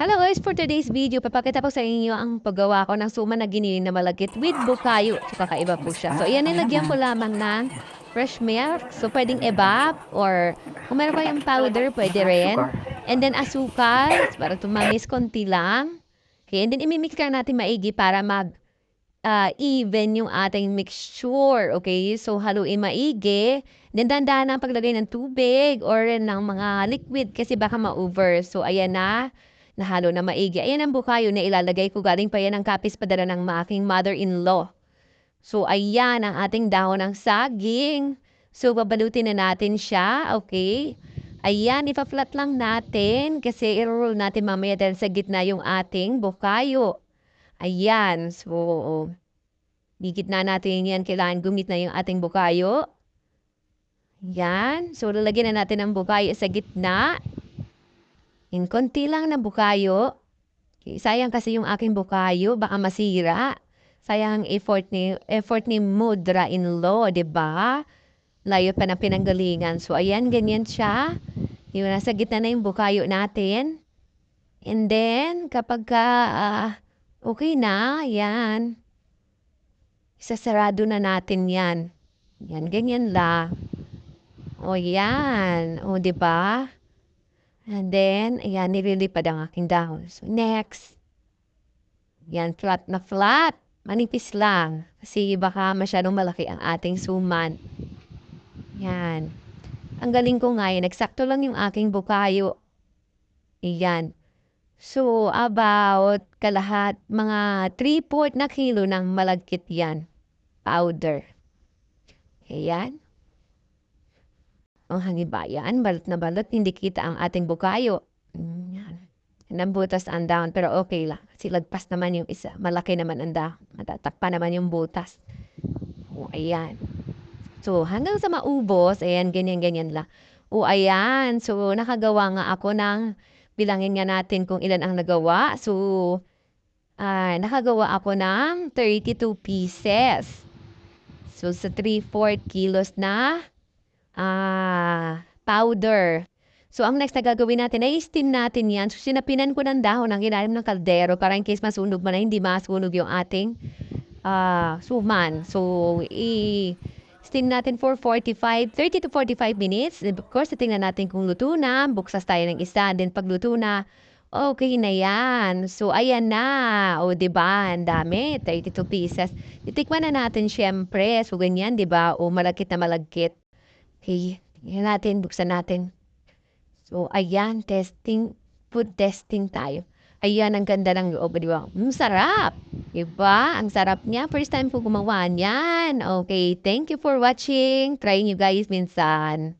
Hello guys, for today's video, papakita ko sa inyo ang paggawa ko ng suman na giniling na malagkit with bukayo. So, kakaiba po siya. So, ayan, nilagyan ko lamang ng fresh milk. So, pwedeng evap or kung meron kayong powder, pwede rin. And then, asukal, para tumamis konti lang. Okay, and then, imimix lang natin maigi para even yung ating mixture. Okay, so haluin maigi. Then, dandahan ang paglagay ng tubig or ng mga liquid kasi baka ma-over. So, ayan na. Nahalo na maigi. Ayan ang bukayo na ilalagay ko. Galing pa yan ang kapis padala ng aking mother-in-law. So, ayan ang ating dahon ng saging. So, babalutin na natin siya. Okay. Ayan, ipa-flat lang natin kasi i-roll natin mamaya dahil sa gitna yung ating bukayo. Ayan. So, di gitna natin yan. Kailangan gumit na yung ating bukayo. Ayan. So, lalagyan na natin ang bukayo sa gitna. In konti lang ng bukayo. Okay, sayang kasi yung aking bukayo, baka masira. Sayang ang effort ni mother-in-law, 'di ba? Layo pa ng pinanggalingan. So ayan, ganyan siya. Yung nasa gitna na yung bukayo natin. And then kapag okay na, yan. Isasarado na natin 'yan. Yan, ganyan lang. O yan, o 'di ba? And then, ayan, nililipad ang aking dahon. So, next. Yan, flat na flat. Manipis lang. Kasi baka masyadong malaki ang ating suman. Yan. Ang galing ko nga, nagsakto lang yung aking bukayo. Ayan. So, about mga 3/4 na kilo ng malagkit yan. Powder. Ayan. Ang hangibayan, balot na balot, hindi kita ang ating bukayo. Yan. Nambutas ang dahon, pero okay lang. Kasi lagpas naman yung isa. Malaki naman ang dahon. Matatakpa naman yung butas. O, ayan. So, hanggang sa maubos, ayan, ganyan-ganyan lang. O, ayan. So, nakagawa nga ako ng, bilangin nga natin kung ilan ang nagawa. So, nakagawa ako ng 32 pieces. So, sa 3/4 kilos na powder. So, ang next na gagawin natin ay steam natin yan. So, sinapinan ko ng dahon ang ilalim ng kaldero para in case masunog man na hindi masunog yung ating suman. So, steam natin for 30 to 45 minutes. Of course, tingnan natin kung luto na. Buksas tayo ng isa. Then, pag luto na, okay na yan. So, ayan na. O, diba? Ang dami. 32 pieces. Titikman na natin syempre. So, ganyan, diba? O, malagkit na malagkit. Okay, yan natin, buksan natin. So, ayan, food testing tayo. Ayan, ang ganda ng loob, di ba? Sarap! Diba? Ang sarap niya. First time ko gumawa niyan. Okay, thank you for watching. Try nyo guys minsan.